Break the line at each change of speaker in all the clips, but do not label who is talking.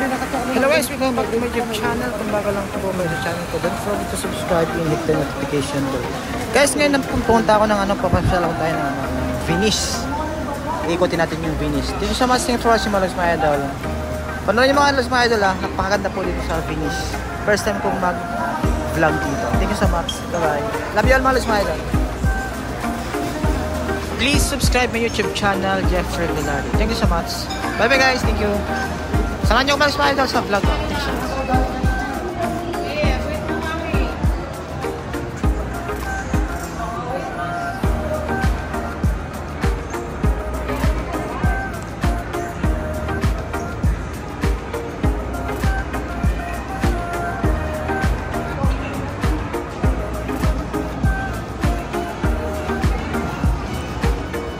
Hello guys, welcome back to my YouTube channel. Kung bago lang po sa channel ko, don't forget to subscribe and hit the notification bell. Guys, ngayon pupunta ako ng papasyal ako tayo ng Venice. Ikutin natin yung Venice. Thank you so much for watching mga mga idol. Panorin yung mga mga idol napakaganda po dito sa Venice. First time kong mag-vlog dito. Thank you so much. Bye-bye. Love you all mga mga idol. Please subscribe my YouTube channel, Jeffrey Villardi. Thank you so much. Bye-bye guys. Thank you. Samahan niyo ako mga idol sa vlog ko. Thank you so much.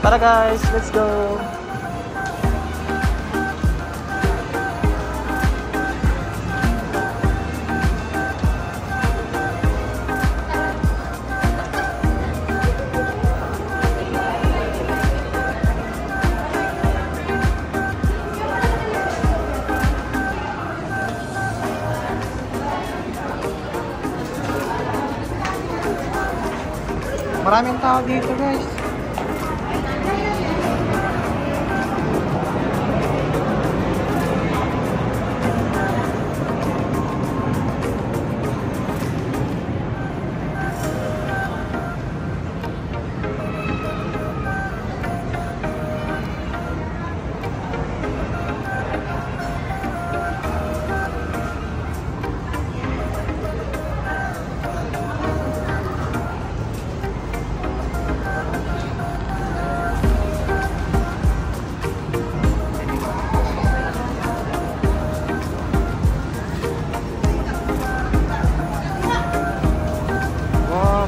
Tara guys, let's go! Maraming tao dito guys.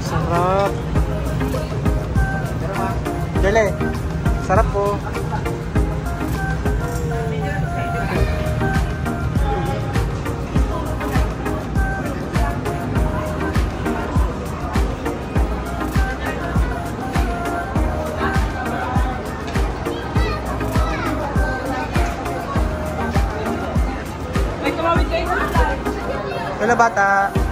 Sarap. Dali. Sarap po. Hello bata.